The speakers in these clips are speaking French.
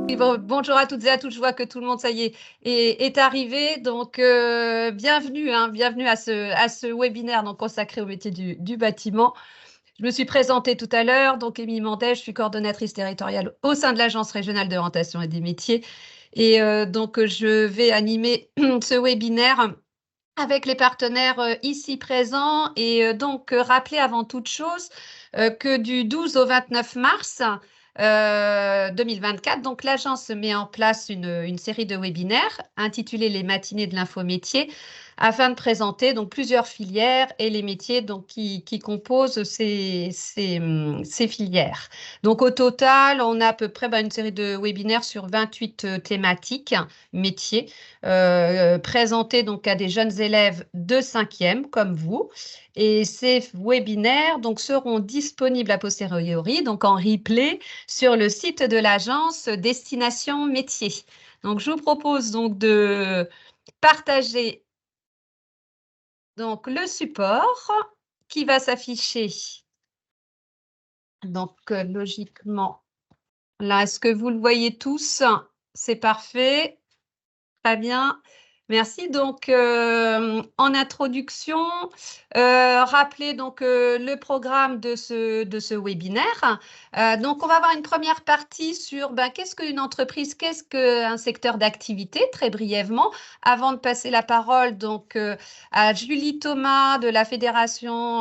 Oui, bonjour à toutes et à tous. Je vois que tout le monde, ça y est arrivé. Donc, bienvenue, bienvenue à ce webinaire donc, consacré au métier du bâtiment. Je me suis présentée tout à l'heure. Donc, Émilie Mandet, je suis coordonnatrice territoriale au sein de l'Agence régionale d'orientation et des métiers. Et donc, je vais animer ce webinaire avec les partenaires ici présents. Et donc, rappeler avant toute chose que du 12 au 29 mars, 2024. Donc, l'agence met en place une série de webinaires intitulés Les matinées de l'infométier afin de présenter donc, plusieurs filières et les métiers donc, qui composent ces filières. Donc, au total, on a à peu près une série de webinaires sur 28 thématiques, métiers, présentés donc, à des jeunes élèves de 5e comme vous. Et ces webinaires donc, seront disponibles a posteriori, donc en replay, sur le site de l'agence Destination Métier. Donc, je vous propose donc de partager donc, le support qui va s'afficher. Donc, logiquement, là, est-ce que vous le voyez tous? C'est parfait. Très bien. Merci. Donc, en introduction, rappelez donc le programme de ce webinaire. Donc, on va avoir une première partie sur qu'est-ce qu'une entreprise, qu'est-ce qu'un secteur d'activité, très brièvement, avant de passer la parole donc à Julie Thomas de la Fédération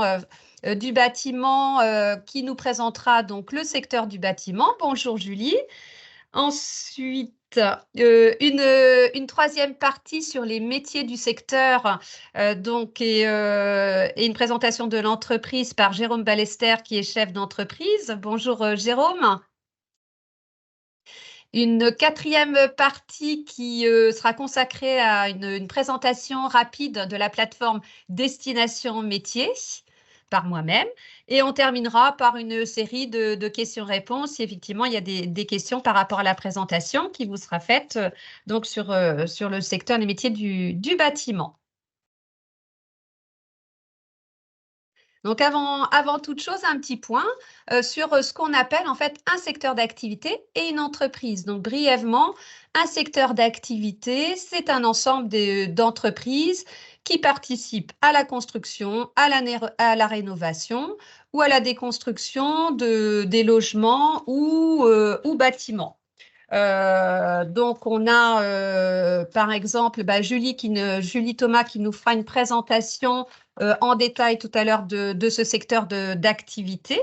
du bâtiment qui nous présentera donc le secteur du bâtiment. Bonjour Julie. Ensuite, une troisième partie sur les métiers du secteur, donc, et une présentation de l'entreprise par Jérôme Ballester, qui est chef d'entreprise. Bonjour Jérôme. Une quatrième partie qui sera consacrée à une présentation rapide de la plateforme Destination Métier par moi-même. Et on terminera par une série de questions-réponses si effectivement il y a des questions par rapport à la présentation qui vous sera faite donc sur le secteur des métiers du bâtiment. Donc, avant toute chose, un petit point sur ce qu'on appelle en fait un secteur d'activité et une entreprise. Donc, brièvement, un secteur d'activité, c'est un ensemble d'entreprises qui participent à la construction, à la rénovation ou à la déconstruction des logements ou bâtiments. Donc, on a par exemple Julie Thomas qui nous fera une présentation en détail tout à l'heure de ce secteur d'activité.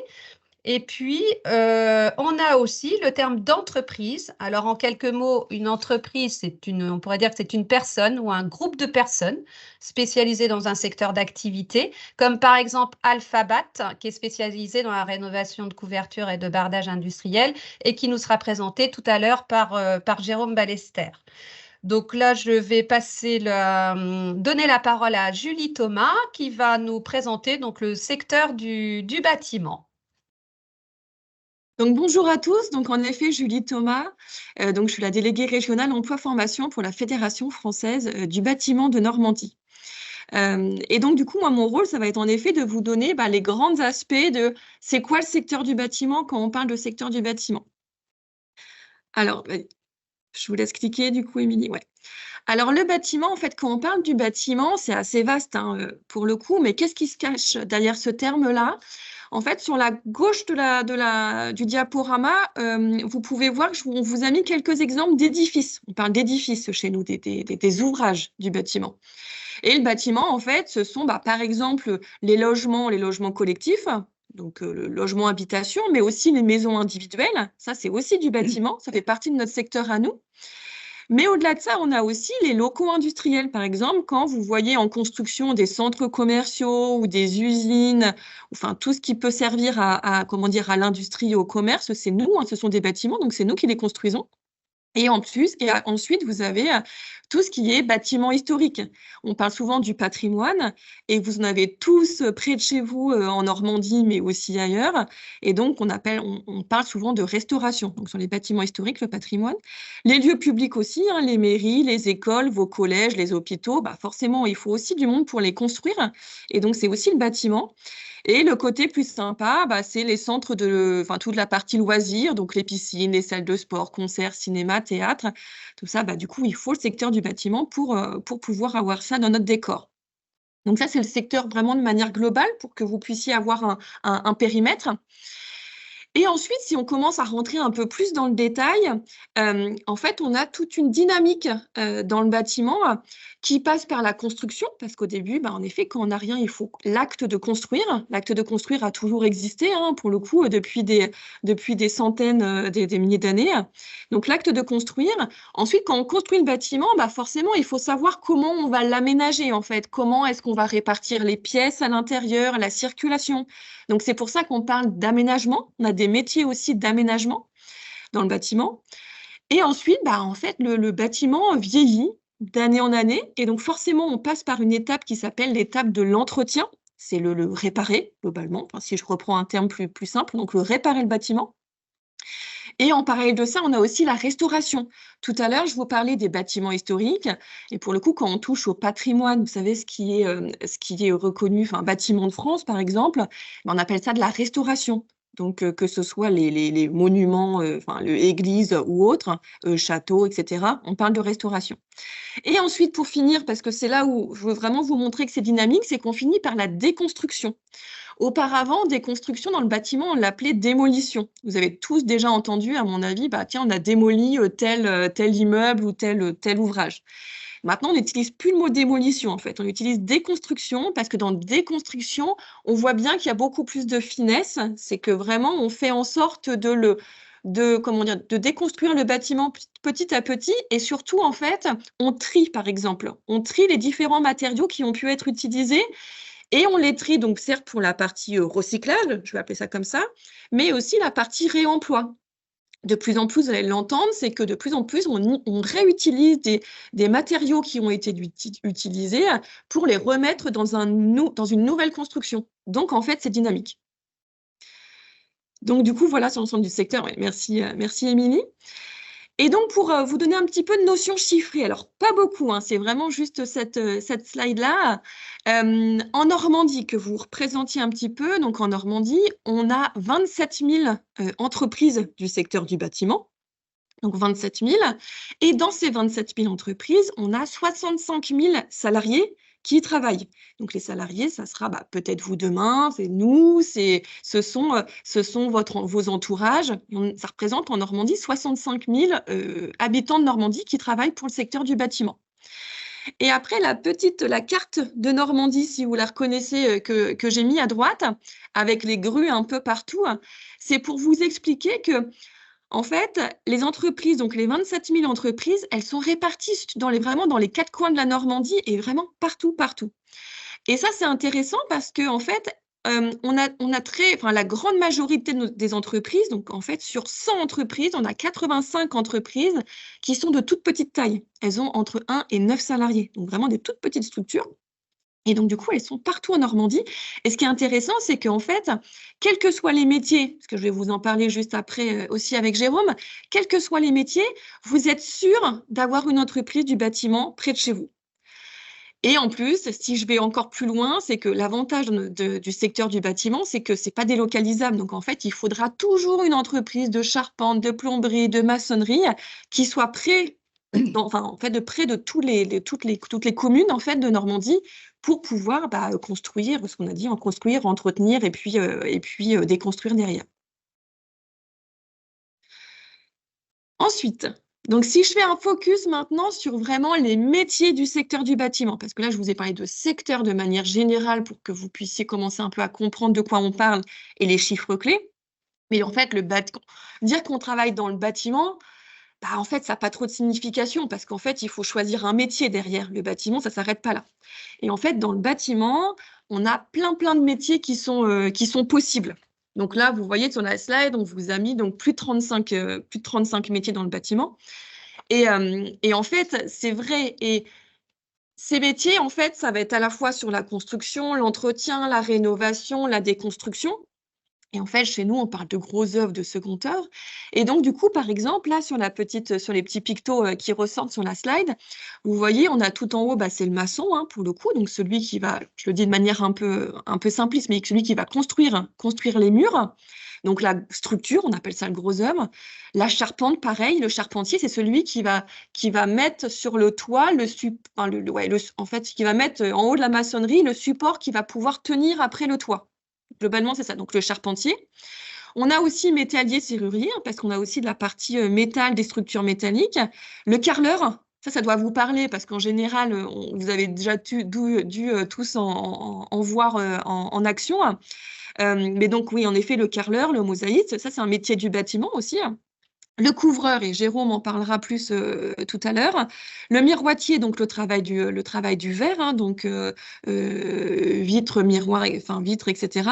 Et puis, on a aussi le terme d'entreprise. Alors, en quelques mots, une entreprise, on pourrait dire que c'est une personne ou un groupe de personnes spécialisées dans un secteur d'activité, comme par exemple Alphabat, qui est spécialisé dans la rénovation de couvertures et de bardage industriel et qui nous sera présenté tout à l'heure par Jérôme Ballester. Donc là, je vais donner la parole à Julie Thomas qui va nous présenter donc, le secteur du bâtiment. Donc, bonjour à tous. Donc, en effet, Julie Thomas, donc, je suis la déléguée régionale emploi-formation pour la Fédération française du bâtiment de Normandie. Et donc, du coup, moi, mon rôle, ça va être en effet de vous donner les grands aspects de c'est quoi le secteur du bâtiment quand on parle de secteur du bâtiment. Alors, je vous laisse cliquer, du coup, Émilie. Ouais. Alors, le bâtiment, en fait, quand on parle du bâtiment, c'est assez vaste pour le coup, mais qu'est-ce qui se cache derrière ce terme-là? En fait, sur la gauche du diaporama, vous pouvez voir qu'on vous a mis quelques exemples d'édifices. On parle d'édifices chez nous, des ouvrages du bâtiment. Et le bâtiment, en fait, ce sont par exemple les logements collectifs, donc le logement habitation, mais aussi les maisons individuelles. Ça, c'est aussi du bâtiment, ça fait partie de notre secteur à nous. Mais au-delà de ça, on a aussi les locaux industriels, par exemple, quand vous voyez en construction des centres commerciaux ou des usines, enfin tout ce qui peut servir à l'industrie et au commerce, c'est nous, ce sont des bâtiments, donc c'est nous qui les construisons. Et ensuite, vous avez tout ce qui est bâtiment historique. On parle souvent du patrimoine et vous en avez tous près de chez vous en Normandie, mais aussi ailleurs. Et donc, on parle souvent de restauration. Donc, sur les bâtiments historiques, le patrimoine. Les lieux publics aussi, hein, les mairies, les écoles, vos collèges, les hôpitaux, bah forcément, il faut aussi du monde pour les construire. Et donc, c'est aussi le bâtiment. Et le côté plus sympa, bah, c'est les centres enfin, toute la partie loisirs, donc les piscines, les salles de sport, concerts, cinéma, théâtre. Tout ça, bah, du coup, il faut le secteur du bâtiment pour pouvoir avoir ça dans notre décor. Donc ça, c'est le secteur vraiment de manière globale pour que vous puissiez avoir un périmètre. Et ensuite, si on commence à rentrer un peu plus dans le détail, en fait, on a toute une dynamique dans le bâtiment qui passe par la construction, parce qu'au début, bah, en effet, quand on n'a rien, il faut l'acte de construire. L'acte de construire a toujours existé, hein, pour le coup, depuis des centaines, des milliers d'années. Donc, l'acte de construire. Ensuite, quand on construit le bâtiment, bah, forcément, il faut savoir comment on va l'aménager, en fait. Comment est-ce qu'on va répartir les pièces à l'intérieur, la circulation. Donc, c'est pour ça qu'on parle d'aménagement. On a des métiers aussi d'aménagement dans le bâtiment. Et ensuite, bah, en fait, le bâtiment vieillit d'année en année. Et donc, forcément, on passe par une étape qui s'appelle l'étape de l'entretien. C'est le réparer, globalement, enfin, si je reprends un terme plus simple, donc le réparer le bâtiment. Et en parallèle de ça, on a aussi la restauration. Tout à l'heure, je vous parlais des bâtiments historiques. Et pour le coup, quand on touche au patrimoine, vous savez, ce qui est reconnu, enfin, bâtiment de France, par exemple, ben, on appelle ça de la restauration. Donc, que ce soit les monuments, enfin, églises ou autres, châteaux, etc., on parle de restauration. Et ensuite, pour finir, parce que c'est là où je veux vraiment vous montrer que c'est dynamique, c'est qu'on finit par la déconstruction. Auparavant, déconstruction dans le bâtiment, on l'appelait démolition. Vous avez tous déjà entendu, à mon avis, bah, tiens, on a démoli tel immeuble ou tel ouvrage. Maintenant, on n'utilise plus le mot démolition, en fait. On utilise déconstruction parce que dans déconstruction, on voit bien qu'il y a beaucoup plus de finesse. C'est que vraiment, on fait en sorte de déconstruire le bâtiment petit à petit et surtout, en fait, on trie, par exemple. On trie les différents matériaux qui ont pu être utilisés et on les trie, donc certes pour la partie recyclage, je vais appeler ça comme ça, mais aussi la partie réemploi. De plus en plus, vous allez l'entendre, c'est que de plus en plus, on réutilise des matériaux qui ont été utilisés pour les remettre dans une nouvelle construction. Donc, en fait, c'est dynamique. Donc, du coup, voilà, c'est l'ensemble du secteur. Ouais, merci, Émilie. Et donc, pour vous donner un petit peu de notions chiffrées, alors pas beaucoup, hein, c'est vraiment juste cette slide-là. En Normandie, que vous représentiez un petit peu, donc en Normandie, on a 27 000 entreprises du secteur du bâtiment, donc 27 000. Et dans ces 27 000 entreprises, on a 65 000 salariés qui travaillent. Donc les salariés, ça sera peut-être vous demain, c'est nous, ce sont vos entourages. Ça représente en Normandie 65 000 habitants de Normandie qui travaillent pour le secteur du bâtiment. Et après, la carte de Normandie, si vous la reconnaissez, que j'ai mis à droite, avec les grues un peu partout, c'est pour vous expliquer que en fait, les entreprises, donc les 27 000 entreprises, elles sont réparties vraiment dans les 4 coins de la Normandie et vraiment partout. Et ça, c'est intéressant parce que en fait, la grande majorité des entreprises, donc en fait, sur 100 entreprises, on a 85 entreprises qui sont de toute petite taille. Elles ont entre 1 et 9 salariés, donc vraiment des toutes petites structures. Et donc, du coup, elles sont partout en Normandie. Et ce qui est intéressant, c'est qu'en fait, quels que soient les métiers, parce que je vais vous en parler juste après aussi avec Jérôme, quels que soient les métiers, vous êtes sûr d'avoir une entreprise du bâtiment près de chez vous. Et en plus, si je vais encore plus loin, c'est que l'avantage du secteur du bâtiment, c'est que ce n'est pas délocalisable. Donc, en fait, il faudra toujours une entreprise de charpente, de plomberie, de maçonnerie qui soit près de toutes les communes en fait, de Normandie pour pouvoir construire, ce qu'on a dit, en construire, entretenir et puis déconstruire derrière. Ensuite, donc si je fais un focus maintenant sur vraiment les métiers du secteur du bâtiment, parce que là, je vous ai parlé de secteur de manière générale pour que vous puissiez commencer un peu à comprendre de quoi on parle et les chiffres clés. Mais en fait, dire qu'on travaille dans le bâtiment, en fait, ça n'a pas trop de signification parce qu'en fait, il faut choisir un métier derrière. Le bâtiment, ça ne s'arrête pas là. Et en fait, dans le bâtiment, on a plein de métiers qui sont possibles. Donc là, vous voyez sur la slide, on vous a mis donc plus de 35 métiers dans le bâtiment. Et en fait, c'est vrai. Et ces métiers, en fait, ça va être à la fois sur la construction, l'entretien, la rénovation, la déconstruction. Et en fait, chez nous, on parle de grosses œuvres de second œuvre. Et donc, du coup, par exemple, là, sur les petits pictos qui ressortent sur la slide, vous voyez, on a tout en haut, bah, c'est le maçon, hein, pour le coup. Donc, celui qui va, je le dis de manière un peu simpliste, mais celui qui va construire les murs. Donc, la structure, on appelle ça le gros œuvre. La charpente, pareil, le charpentier, c'est celui qui va mettre sur le toit en fait, qui va mettre en haut de la maçonnerie le support qui va pouvoir tenir après le toit. Globalement, c'est ça. Donc, le charpentier. On a aussi métallier serrurier, parce qu'on a aussi de la partie métal, des structures métalliques. Le carreleur, ça doit vous parler, parce qu'en général, vous avez déjà dû tous en voir en action. Mais donc, oui, en effet, le carreleur, le mosaïste, ça, c'est un métier du bâtiment aussi. Le couvreur, et Jérôme en parlera plus tout à l'heure. Le miroitier, donc le travail du verre, hein, donc vitres, miroirs, enfin vitres, etc.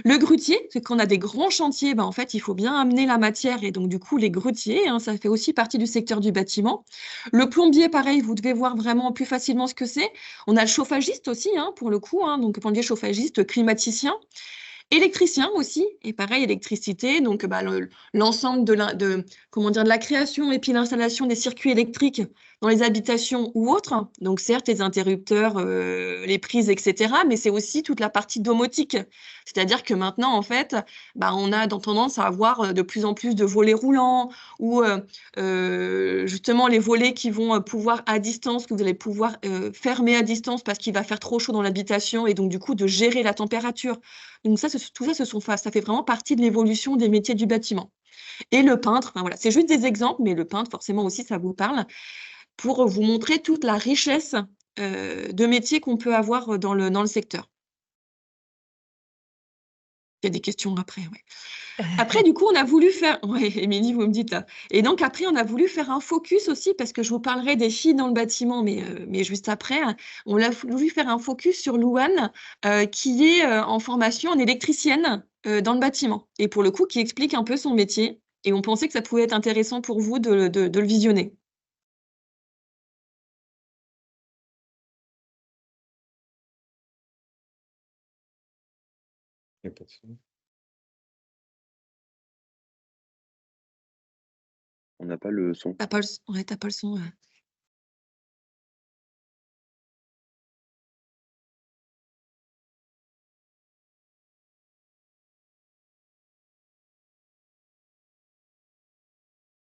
Le grutier, c'est qu'on a des grands chantiers, en fait, il faut bien amener la matière, et donc du coup, les grutiers, hein, ça fait aussi partie du secteur du bâtiment. Le plombier, pareil, vous devez voir vraiment plus facilement ce que c'est. On a le chauffagiste aussi, hein, pour le coup, hein, donc plombier, chauffagiste, climaticien. Électricien aussi, et pareil, électricité, donc l'ensemble de la création et puis l'installation des circuits électriques dans les habitations ou autres. Donc certes, les interrupteurs, les prises, etc., mais c'est aussi toute la partie domotique. C'est-à-dire que maintenant, en fait, on a tendance à avoir de plus en plus de volets roulants ou justement les volets qui vont pouvoir à distance, que vous allez pouvoir fermer à distance parce qu'il va faire trop chaud dans l'habitation et donc du coup de gérer la température. Donc tout ça, ça fait vraiment partie de l'évolution des métiers du bâtiment. Et le peintre, voilà, c'est juste des exemples, mais le peintre, forcément aussi, ça vous parle, pour vous montrer toute la richesse de métiers qu'on peut avoir dans le secteur. Il y a des questions après, ouais. Après, du coup, on a voulu faire... Oui, Émilie, vous me dites là. Et donc, après, on a voulu faire un focus aussi, parce que je vous parlerai des filles dans le bâtiment, mais juste après, hein, on a voulu faire un focus sur Louane, qui est en formation en électricienne dans le bâtiment. Et pour le coup, qui explique un peu son métier. Et on pensait que ça pouvait être intéressant pour vous de le visionner. Il y a pas de son. On n'a pas le son. T'as pas t'as pas le son.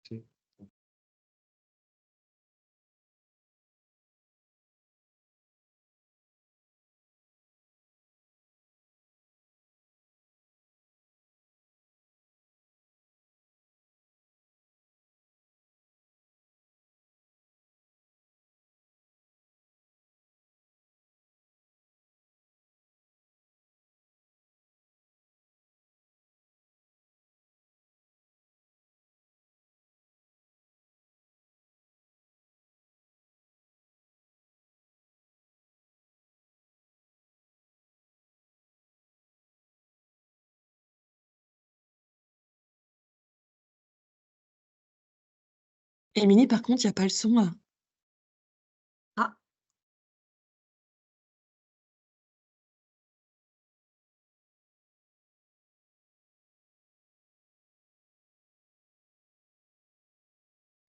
Si. Émilie, par contre, il n'y a pas le son. Ah,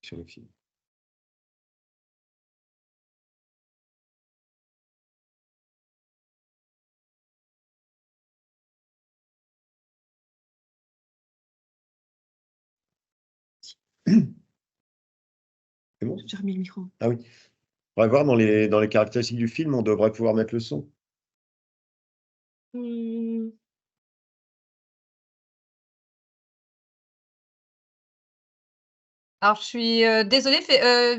Sur le film. C'est bon? J'ai remis le micro. Ah oui. On va voir dans les caractéristiques du film, on devrait pouvoir mettre le son. hmm. Alors, je suis désolée,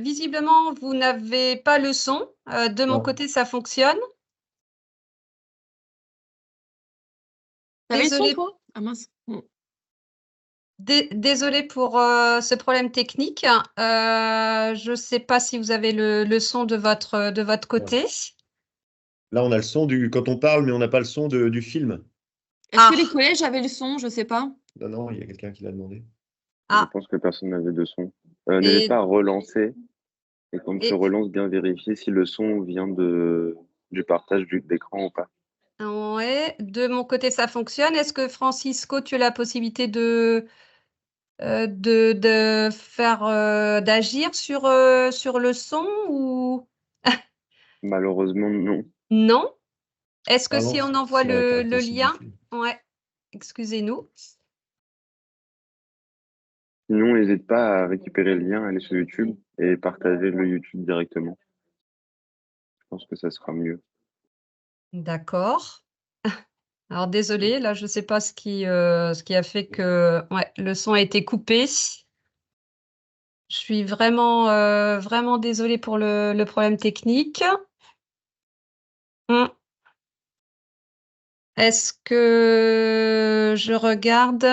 visiblement, vous n'avez pas le son. De mon Non. côté, ça fonctionne. T'avais le son, Désolée, toi? Ah mince. désolée pour ce problème technique. Je ne sais pas si vous avez le son de votre côté. Là, on a le son quand on parle, mais on n'a pas le son du film. Est-ce que Ah, les collèges avaient le son? Je sais pas. Non, non, il y a quelqu'un qui l'a demandé. Je ah, pense que personne n'avait de son. N'hésite Et, pas à relancer. Et quand tu et relances, bien vérifier si le son vient du partage d'écran ou pas. ouais, de mon côté, ça fonctionne. Est-ce que Francisco, tu as la possibilité de faire d'agir sur le son ou Malheureusement, non. non? Est-ce que Ah non, si on envoie c'est dans les le caractéristiques du lien, film. ouais, excusez-nous. Sinon, n'hésite pas à récupérer le lien, aller sur YouTube et partager le YouTube directement. Je pense que ça sera mieux. D'accord. Alors désolée, là je ne sais pas ce qui a fait que ouais, le son a été coupé. Je suis vraiment désolée pour le problème technique. Est-ce que je regarde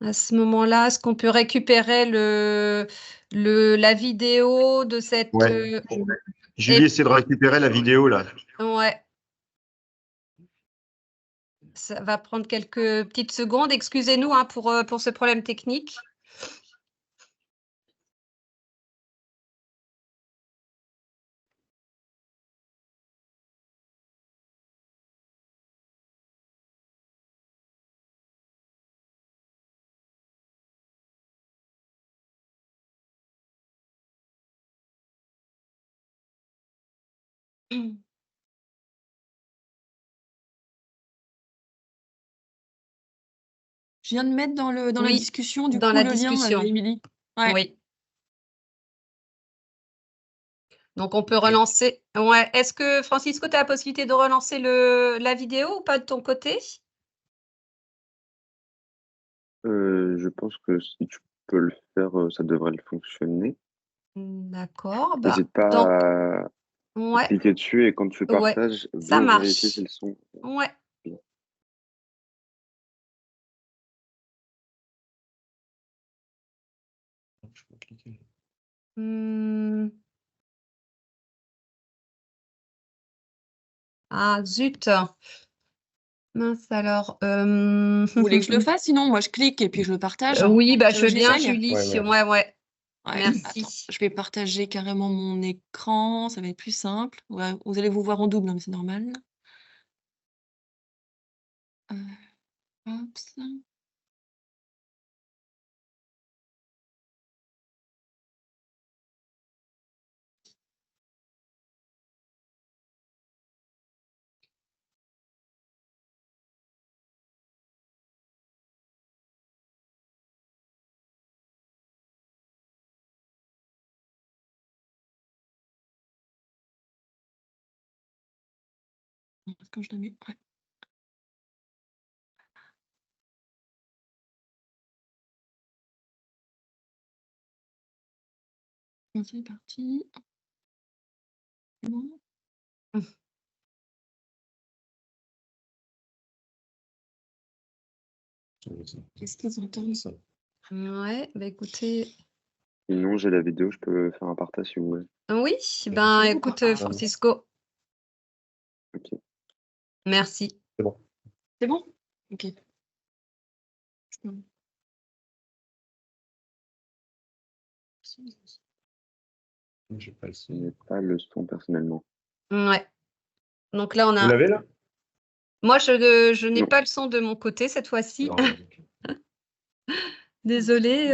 à ce moment-là, est-ce qu'on peut récupérer la vidéo de cette Ouais. Julie essaie de récupérer la vidéo là. ouais. Ça va prendre quelques petites secondes. Excusez-nous hein, pour ce problème technique. Je viens de mettre dans la Oui, discussion, du dans coup, la le lien, discussion. Émilie. Ouais. Oui. Donc, on peut relancer. Ouais. Est-ce que, Francisco, tu as la possibilité de relancer la vidéo ou pas de ton côté? Je pense que si tu peux le faire, ça devrait fonctionner. D'accord. N'hésite Donc, pas à ouais, cliquer dessus et quand tu ouais, partages, ça bien vérifier si marche. le son. Ouais. Bien. Ah, zut. Mince alors. Vous voulez que je le fasse? Sinon, moi, je clique et puis je le partage. Oui, je veux bien, J'essaye. Julie. Ouais. Ouais, ouais. Ouais, Merci. attends, je vais partager carrément mon écran, ça va être plus simple. Ouais, vous allez vous voir en double, hein, mais c'est normal. Hop, ça. Quand je la mets, ouais. Bon, c'est parti. Bon. Qu'est-ce qu'ils entendent ça? Ouais, écoutez. Sinon, j'ai la vidéo, je peux faire un partage si vous voulez. Oui, écoute, Francisco. Ok. Merci. C'est bon. C'est bon? Ok. J'ai pas le Je son. n'ai pas le son personnellement. Ouais. Donc là, on Vous a. l'avez là? Moi, je n'ai Non. pas le son de mon côté cette fois-ci. Non. Désolée.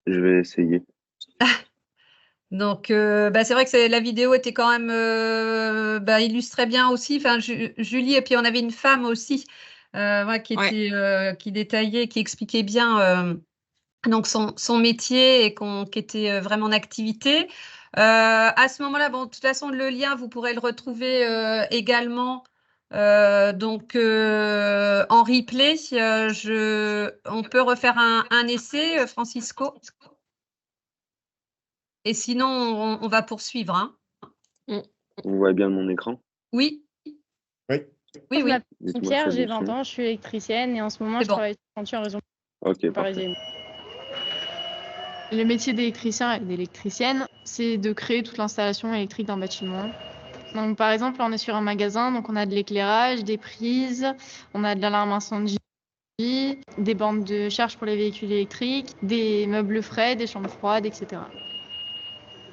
Je vais essayer. Donc, c'est vrai que la vidéo était quand même illustrait bien aussi. Enfin, Julie, et puis on avait une femme aussi ouais, qui détaillait, qui expliquait bien donc son métier et qui était vraiment en activité. À ce moment-là, bon, de toute façon, le lien, vous pourrez le retrouver également donc en replay. On peut refaire un essai, Francisco. Et sinon, on va poursuivre. Hein. Vous voyez bien mon écran? Oui. Oui. Oui, Je oui. m'appelle Pierre, j'ai 20 ans, je suis électricienne et en ce moment, je travaille sur chantier en région Ok, parisienne. Le métier d'électricien et d'électricienne, c'est de créer toute l'installation électrique d'un bâtiment. Donc, par exemple, là, on est sur un magasin, donc on a de l'éclairage, des prises, on a de l'alarme incendie, des bornes de charge pour les véhicules électriques, des meubles frais, des chambres froides, etc.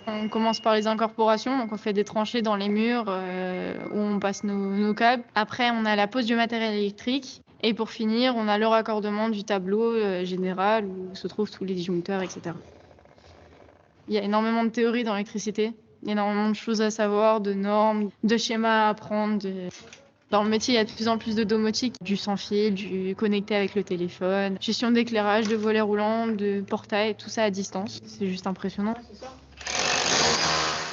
On commence par les incorporations, donc on fait des tranchées dans les murs où on passe nos câbles. Après, on a la pose du matériel électrique. Et pour finir, on a le raccordement du tableau général où se trouvent tous les disjoncteurs, etc. Il y a énormément de théories dans l'électricité, énormément de choses à savoir, de normes, de schémas à apprendre. Dans le métier, il y a de plus en plus de domotique, du sans fil, du connecté avec le téléphone, gestion d'éclairage, de volets roulants, de portail, tout ça à distance. C'est juste impressionnant.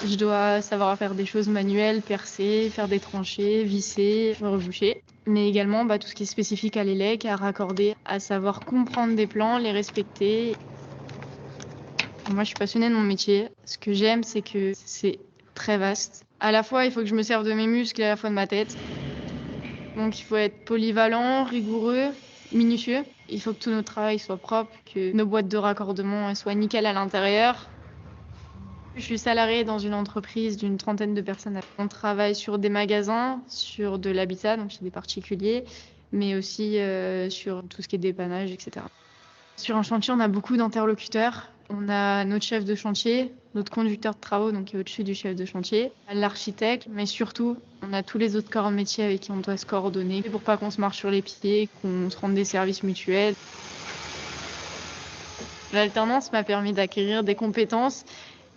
Je dois savoir faire des choses manuelles, percer, faire des tranchées, visser, reboucher. Mais également tout ce qui est spécifique à l'élec, à raccorder, à savoir comprendre des plans, les respecter. Moi, je suis passionnée de mon métier. Ce que j'aime, c'est que c'est très vaste. À la fois, il faut que je me serve de mes muscles et à la fois de ma tête. Donc, il faut être polyvalent, rigoureux, minutieux. Il faut que tout notre travail soit propre, que nos boîtes de raccordement soient nickel à l'intérieur. Je suis salariée dans une entreprise d'une 30aine de personnes. On travaille sur des magasins, sur de l'habitat, donc chez des particuliers, mais aussi sur tout ce qui est dépannage, etc. Sur un chantier, on a beaucoup d'interlocuteurs. On a notre chef de chantier, notre conducteur de travaux, donc qui est au-dessus du chef de chantier, l'architecte, mais surtout, on a tous les autres corps de métier avec qui on doit se coordonner pour pas qu'on se marche sur les pieds, qu'on se rende des services mutuels. L'alternance m'a permis d'acquérir des compétences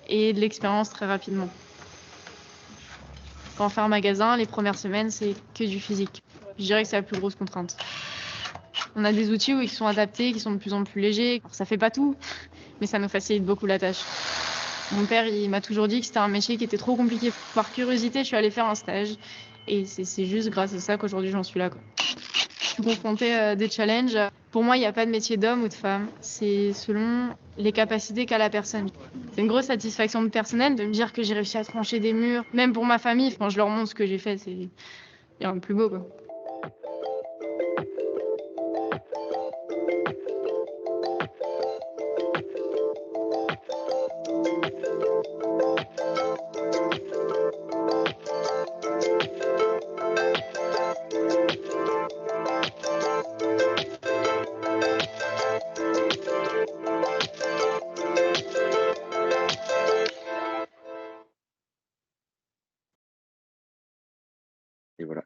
et de l'expérience très rapidement. Quand on fait un magasin, les premières semaines, c'est que du physique. Je dirais que c'est la plus grosse contrainte. On a des outils qui sont adaptés, qui sont de plus en plus légers. Alors, ça fait pas tout, mais ça nous facilite beaucoup la tâche. Mon père, il m'a toujours dit que c'était un métier qui était trop compliqué. Par curiosité, je suis allée faire un stage. Et c'est juste grâce à ça qu'aujourd'hui, j'en suis là, quoi. Je suis confrontée à des challenges. Pour moi, il n'y a pas de métier d'homme ou de femme. C'est selon les capacités qu'a la personne. C'est une grosse satisfaction personnelle de me dire que j'ai réussi à trancher des murs. Même pour ma famille, quand je leur montre ce que j'ai fait, c'est rien de plus beau, quoi. Et voilà.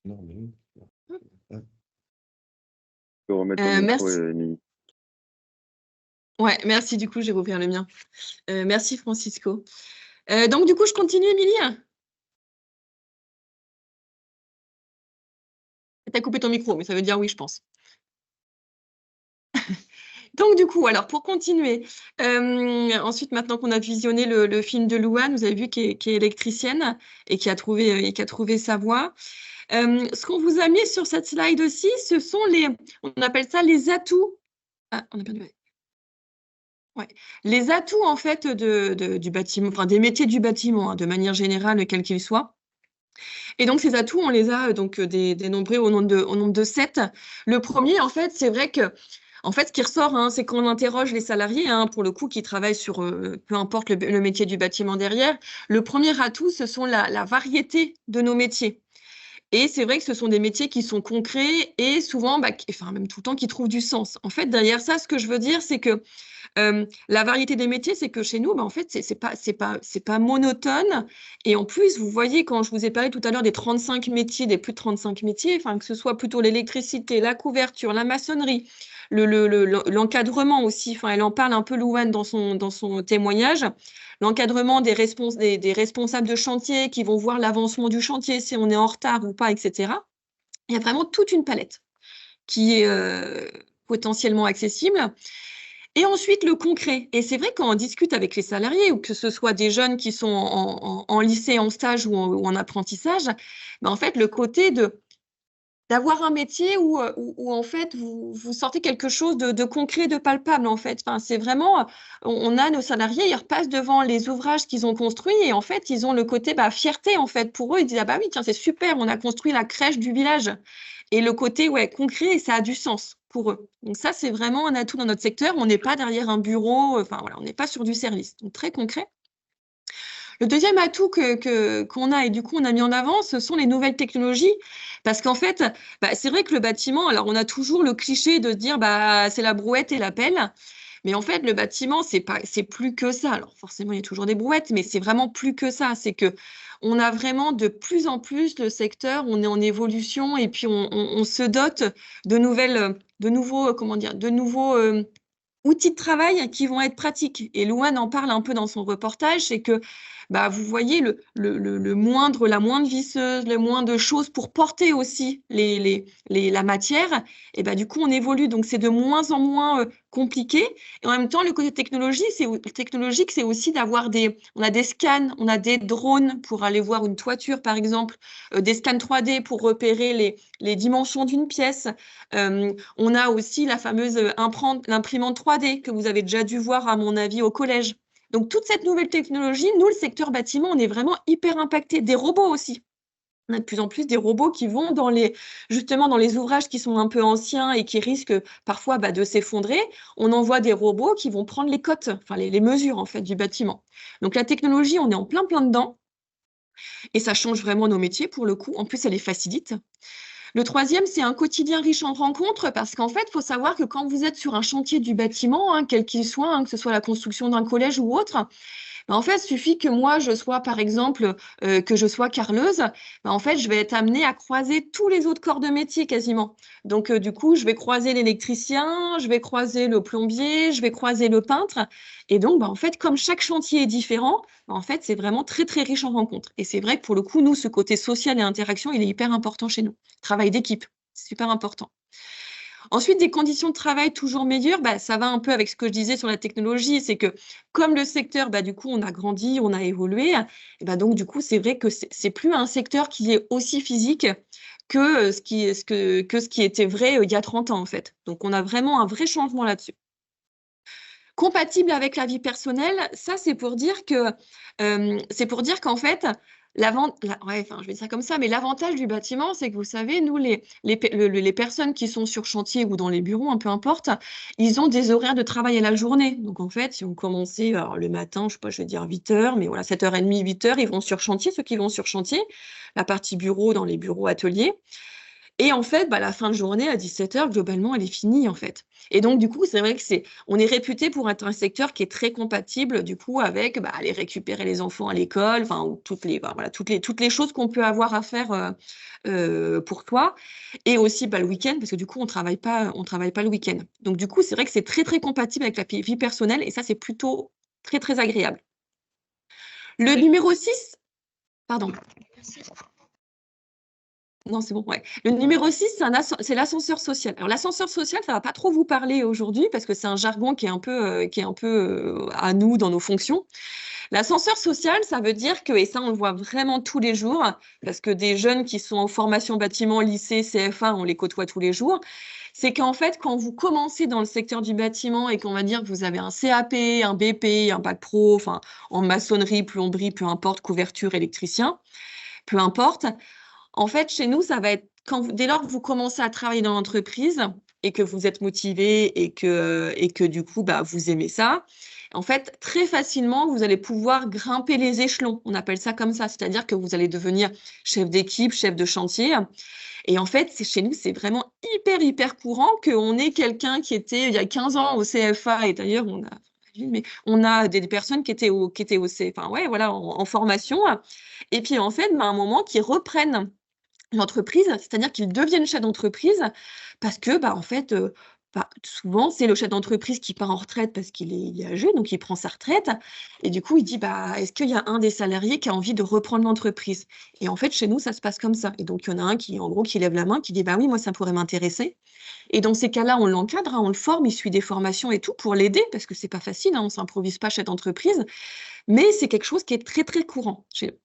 Non, mais oui. Tu peux remettre ton micro, Merci. Émilie. Ouais, merci. Du coup, j'ai rouvert le mien. Merci, Francisco. Donc, du coup, je continue, Émilie. Tu as coupé ton micro, mais ça veut dire oui, je pense. Donc, du coup, alors, pour continuer, ensuite, maintenant qu'on a visionné le film de Louane, vous avez vu qui est électricienne et qui a trouvé sa voie. Ce qu'on vous a mis sur cette slide aussi, ce sont on appelle ça les atouts. Ah, on a perdu. Ouais. Les atouts, en fait, du bâtiment, enfin, des métiers du bâtiment, de manière générale, quels qu'ils soient. Et donc, ces atouts, on les a donc dénombrés au nombre de 7. Le premier, en fait, c'est vrai que ce qui ressort, c'est qu'on interroge les salariés, pour le coup, qui travaillent sur peu importe le métier du bâtiment derrière. Le premier atout, ce sont la variété de nos métiers. Et c'est vrai que ce sont des métiers qui sont concrets et souvent, même tout le temps, qui trouvent du sens. En fait, derrière ça, ce que je veux dire, c'est que la variété des métiers, c'est que chez nous, en fait, c'est pas monotone. Et en plus, vous voyez, quand je vous ai parlé tout à l'heure des 35 métiers, des plus de 35 métiers, que ce soit plutôt l'électricité, la couverture, la maçonnerie, l'encadrement aussi, elle en parle un peu, Louane, dans son témoignage, l'encadrement des responsables de chantier qui vont voir l'avancement du chantier, si on est en retard ou pas, etc. Il y a vraiment toute une palette qui est potentiellement accessible. Et ensuite, le concret. Et c'est vrai, quand on discute avec les salariés, ou que ce soit des jeunes qui sont en lycée, en stage ou en apprentissage, en fait, le côté d'avoir un métier où en fait, vous sortez quelque chose de concret, de palpable, en fait. C'est vraiment, on a nos salariés, ils repassent devant les ouvrages qu'ils ont construits et en fait, ils ont le côté fierté, en fait. Pour eux, ils disent, ah bah oui, tiens, c'est super, on a construit la crèche du village. Et le côté concret, ça a du sens pour eux. Donc ça, c'est vraiment un atout dans notre secteur. On n'est pas derrière un bureau, enfin voilà, on n'est pas sur du service. Donc très concret. Le deuxième atout qu'on a et du coup on a mis en avant, ce sont les nouvelles technologies. Parce qu'en fait, c'est vrai que le bâtiment, alors on a toujours le cliché de se dire c'est la brouette et la pelle. Mais en fait, le bâtiment, c'est plus que ça. Alors forcément, il y a toujours des brouettes, mais c'est vraiment plus que ça. C'est que on a vraiment de plus en plus le secteur, on est en évolution et puis on se dote de nouveaux outils de travail qui vont être pratiques. Et Louane en parle un peu dans son reportage, c'est que vous voyez la moindre visseuse, le moins de choses pour porter aussi la matière, et du coup on évolue. Donc c'est de moins en moins compliqué. Et en même temps, le côté technologique, c'est aussi d'avoir on a des scans, on a des drones pour aller voir une toiture par exemple, des scans 3D pour repérer les dimensions d'une pièce. On a aussi la fameuse l'imprimante 3D que vous avez déjà dû voir à mon avis au collège. Donc, toute cette nouvelle technologie, nous, le secteur bâtiment, on est vraiment hyper impacté. Des robots aussi. On a de plus en plus des robots qui vont justement dans les ouvrages qui sont un peu anciens et qui risquent parfois de s'effondrer. On envoie des robots qui vont prendre les cotes, enfin les mesures en fait du bâtiment. Donc, la technologie, on est en plein dedans. Et ça change vraiment nos métiers pour le coup. En plus, ça les facilite. Le troisième, c'est un quotidien riche en rencontres parce qu'en fait, il faut savoir que quand vous êtes sur un chantier du bâtiment, quel qu'il soit, que ce soit la construction d'un collège ou autre, en fait, il suffit que moi, je sois, par exemple, que je sois carreleuse, en fait, je vais être amenée à croiser tous les autres corps de métier quasiment. Donc, du coup, je vais croiser l'électricien, je vais croiser le plombier, je vais croiser le peintre. Et donc, en fait, comme chaque chantier est différent, en fait, c'est vraiment très, très riche en rencontres. Et c'est vrai que pour le coup, nous, ce côté social et interaction, il est hyper important chez nous. Travail d'équipe, c'est super important. Ensuite, des conditions de travail toujours meilleures, ça va un peu avec ce que je disais sur la technologie, c'est que comme le secteur, du coup, on a grandi, on a évolué, et donc du coup, c'est vrai que c'est plus un secteur qui est aussi physique que ce qui était vrai il y a 30 ans, en fait. Donc, on a vraiment un vrai changement là-dessus. Compatible avec la vie personnelle, ça, c'est pour dire qu'en fait, je vais dire ça comme ça, mais l'avantage du bâtiment, c'est que vous savez, nous, les personnes qui sont sur chantier ou dans les bureaux, peu importe, ils ont des horaires de travail à la journée. Donc, en fait, si on commençait le matin, je sais pas, je vais dire 8 heures, mais voilà, 7h30, 8 heures, ils vont sur chantier, ceux qui vont sur chantier, la partie bureau dans les bureaux ateliers. Et en fait, la fin de journée, à 17h, globalement, elle est finie, en fait. Et donc, du coup, c'est vrai que on est réputé pour être un secteur qui est très compatible, du coup, avec aller récupérer les enfants à l'école, enfin, toutes les choses qu'on peut avoir à faire pour toi. Et aussi, le week-end, parce que du coup, on travaille pas le week-end. Donc, du coup, c'est vrai que c'est très, très compatible avec la vie personnelle. Et ça, c'est plutôt très, très agréable. Le numéro 6, pardon. Merci. Non, c'est bon, ouais. Le numéro 6, c'est l'ascenseur social. Alors, l'ascenseur social, ça ne va pas trop vous parler aujourd'hui parce que c'est un jargon qui est un peu à nous dans nos fonctions. L'ascenseur social, ça veut dire que, et ça, on le voit vraiment tous les jours, parce que des jeunes qui sont en formation bâtiment, lycée, CFA, on les côtoie tous les jours, c'est qu'en fait, quand vous commencez dans le secteur du bâtiment et qu'on va dire que vous avez un CAP, un BP, un bac pro, enfin, en maçonnerie, plomberie, peu importe, couverture, électricien, peu importe. En fait, chez nous, ça va être dès lors que vous commencez à travailler dans l'entreprise et que vous êtes motivé et que du coup, vous aimez ça, en fait, très facilement, vous allez pouvoir grimper les échelons. On appelle ça comme ça, c'est-à-dire que vous allez devenir chef d'équipe, chef de chantier. Et en fait, chez nous, c'est vraiment hyper, hyper courant qu'on ait quelqu'un qui était il y a 15 ans au CFA, et d'ailleurs, on a des personnes qui étaient en formation, et puis en fait, à un moment, qui reprennent l'entreprise, c'est-à-dire qu'ils deviennent chefs d'entreprise parce que, en fait, souvent, c'est le chef d'entreprise qui part en retraite parce qu'il est âgé, donc il prend sa retraite. Et du coup, il dit, est-ce qu'il y a un des salariés qui a envie de reprendre l'entreprise? Et en fait, chez nous, ça se passe comme ça. Et donc, il y en a un qui, en gros, qui lève la main, qui dit, oui, moi, ça pourrait m'intéresser. Et dans ces cas-là, on l'encadre, on le forme, il suit des formations et tout pour l'aider, parce que c'est pas facile, on ne s'improvise pas chef d'entreprise. Mais c'est quelque chose qui est très, très courant chez nous.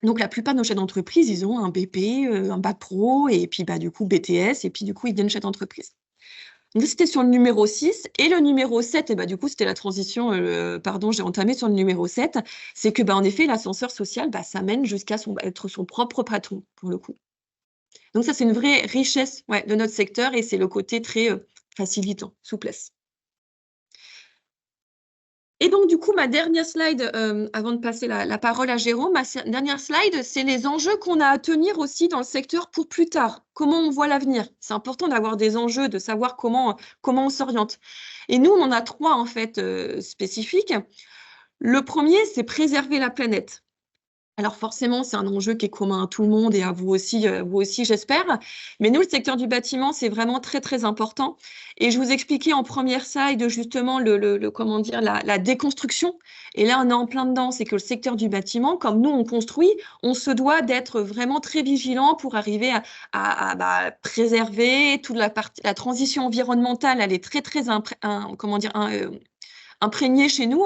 Donc, la plupart de nos chefs d'entreprise, ils ont un BP, un bac pro, et puis du coup BTS, et puis du coup, ils deviennent chefs d'entreprise. Donc, c'était sur le numéro 6. Et le numéro 7, et du coup, c'était la transition, j'ai entamé sur le numéro 7, c'est que, en effet, l'ascenseur social, ça mène jusqu'à être son propre patron, pour le coup. Donc ça, c'est une vraie richesse de notre secteur et c'est le côté très facilitant, souplesse. Et donc, du coup, ma dernière slide, avant de passer la parole à Jérôme, dernière slide, c'est les enjeux qu'on a à tenir aussi dans le secteur pour plus tard. Comment on voit l'avenir? C'est important d'avoir des enjeux, de savoir comment on s'oriente. Et nous, on en a 3, en fait, spécifiques. Le premier, c'est préserver la planète. Alors forcément, c'est un enjeu qui est commun à tout le monde et à vous aussi, j'espère. Mais nous, le secteur du bâtiment, c'est vraiment très, très important. Et je vous expliquais en première slide justement comment dire, la déconstruction. Et là, on est en plein dedans. C'est que le secteur du bâtiment, comme nous, on construit, on se doit d'être vraiment très vigilant pour arriver à préserver toute la transition environnementale. Elle est très, très imprégnée chez nous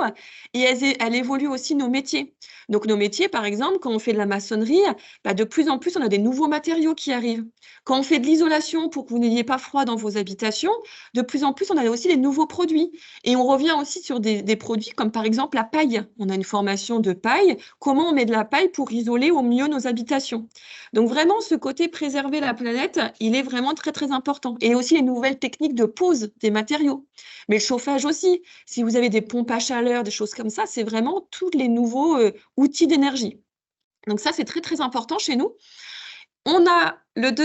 et elle évolue aussi nos métiers. Donc nos métiers, par exemple, quand on fait de la maçonnerie, de plus en plus, on a des nouveaux matériaux qui arrivent. Quand on fait de l'isolation pour que vous n'ayez pas froid dans vos habitations, de plus en plus, on a aussi des nouveaux produits. Et on revient aussi sur des produits comme par exemple la paille. On a une formation de paille. Comment on met de la paille pour isoler au mieux nos habitations? Donc vraiment, ce côté préserver la planète, il est vraiment très, très important. Et aussi les nouvelles techniques de pose des matériaux. Mais le chauffage aussi. Si vous avez des pompes à chaleur, des choses comme ça, c'est vraiment tous les nouveaux outils d'énergie. Donc ça, c'est très, très important chez nous. On a notre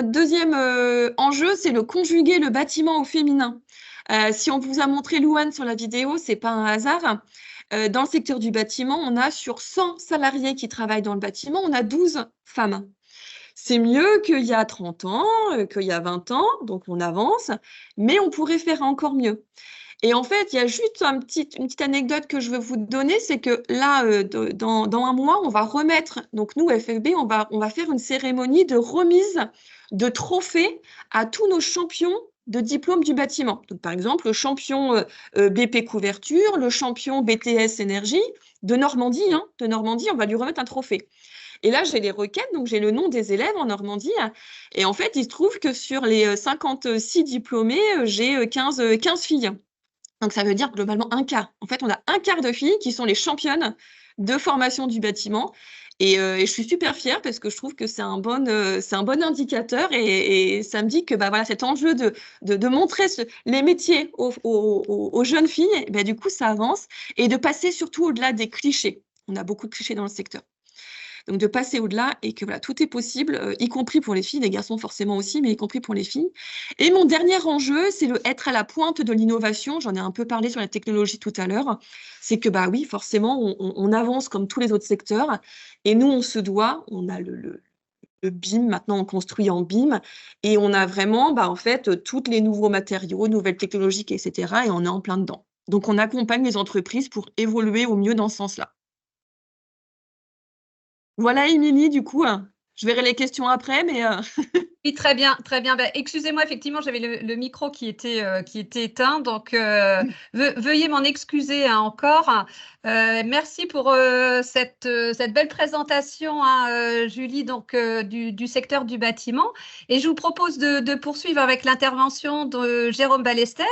deuxième enjeu, c'est le conjuguer le bâtiment au féminin. Si on vous a montré Louane sur la vidéo, c'est pas un hasard. Dans le secteur du bâtiment, on a sur 100 salariés qui travaillent dans le bâtiment, on a 12 femmes. C'est mieux qu'il y a 30 ans, qu'il y a 20 ans, donc on avance, mais on pourrait faire encore mieux. Et en fait, il y a juste une petite anecdote que je veux vous donner, c'est que là, dans un mois, on va remettre, donc nous, FFB, on va faire une cérémonie de remise de trophées à tous nos champions de diplôme du bâtiment. Donc, par exemple, le champion BP couverture, le champion BTS énergie de Normandie, on va lui remettre un trophée. Et là, j'ai les requêtes, donc j'ai le nom des élèves en Normandie. Et en fait, il se trouve que sur les 56 diplômés, j'ai 15 filles. Donc, ça veut dire globalement un quart. En fait, on a un quart de filles qui sont les championnes de formation du bâtiment. Et je suis super fière parce que je trouve que c'est un bon indicateur et ça me dit que voilà, cet enjeu de montrer les métiers aux jeunes filles, du coup, ça avance. Et de passer surtout au-delà des clichés. On a beaucoup de clichés dans le secteur. Donc, de passer au-delà et que voilà, tout est possible, y compris pour les filles, les garçons forcément aussi, mais y compris pour les filles. Et mon dernier enjeu, c'est être à la pointe de l'innovation. J'en ai un peu parlé sur la technologie tout à l'heure. C'est que, oui, forcément, on avance comme tous les autres secteurs. Et nous, on se doit, on a le BIM, maintenant on construit en BIM, et on a vraiment, en fait, tous les nouveaux matériaux, nouvelles technologies, etc. Et on est en plein dedans. Donc, on accompagne les entreprises pour évoluer au mieux dans ce sens-là. Voilà, Émilie, du coup, je verrai les questions après, mais… Oui, très bien, très bien. Excusez-moi, effectivement, j'avais le micro qui était éteint, donc veuillez m'en excuser encore. Merci pour cette belle présentation, Julie, donc du secteur du bâtiment. Et je vous propose de poursuivre avec l'intervention de Jérôme Ballester,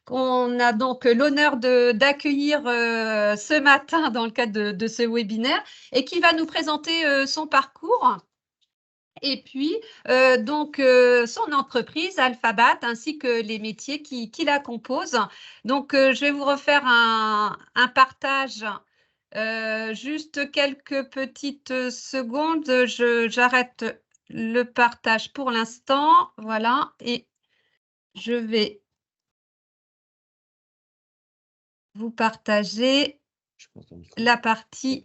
qu'on a donc l'honneur d'accueillir ce matin dans le cadre de ce webinaire et qui va nous présenter son parcours. Et puis, son entreprise, Alphabat, ainsi que les métiers qui la composent. Donc, je vais vous refaire un partage, juste quelques petites secondes. J'arrête le partage pour l'instant. Voilà, et je vais vous partager la partie.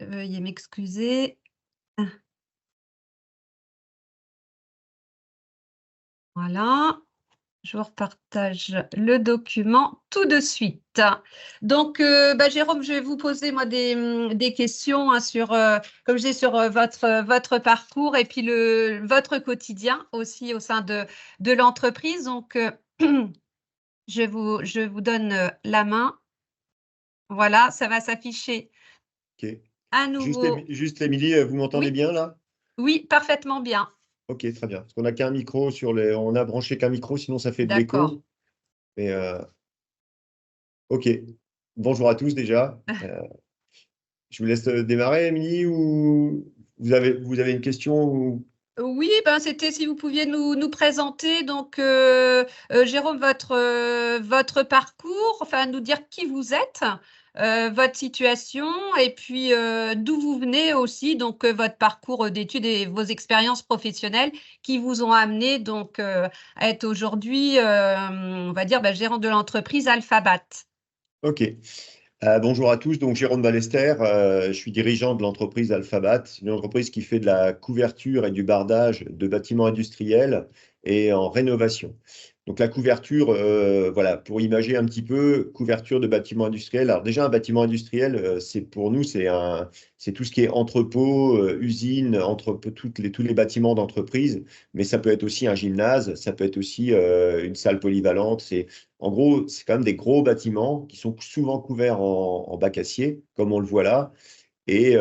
Veuillez m'excuser. Voilà, je vous repartage le document tout de suite. Donc, Jérôme, je vais vous poser moi des questions sur, comme je dis, sur votre parcours et puis votre quotidien aussi au sein de l'entreprise. Donc, je vous donne la main. Voilà, ça va s'afficher. Ok. À nouveau. Juste Émilie, vous m'entendez Oui. bien là? Oui, parfaitement bien. Ok, très bien. Parce qu'on n'a qu'un micro on a branché qu'un micro, sinon ça fait de D'accord. l'écho. Mais ok. Bonjour à tous déjà. Je vous laisse démarrer, Émilie, ou vous avez une question Oui, ben c'était si vous pouviez nous présenter donc Jérôme votre parcours, enfin nous dire qui vous êtes, votre situation et puis d'où vous venez aussi, donc votre parcours d'études et vos expériences professionnelles qui vous ont amené donc à être aujourd'hui, on va dire, gérant de l'entreprise Alphabat. Ok. Bonjour à tous, donc Jérôme Ballester, je suis dirigeant de l'entreprise Alphabat, une entreprise qui fait de la couverture et du bardage de bâtiments industriels et en rénovation. Donc la couverture, voilà, pour imager un petit peu, couverture de bâtiments industriels. Alors déjà, un bâtiment industriel, c'est pour nous, c'est tout ce qui est entrepôt, usine, entrepôt, tous les bâtiments d'entreprise, mais ça peut être aussi un gymnase, ça peut être aussi une salle polyvalente. En gros, c'est quand même des gros bâtiments qui sont souvent couverts en bac acier, comme on le voit là. Et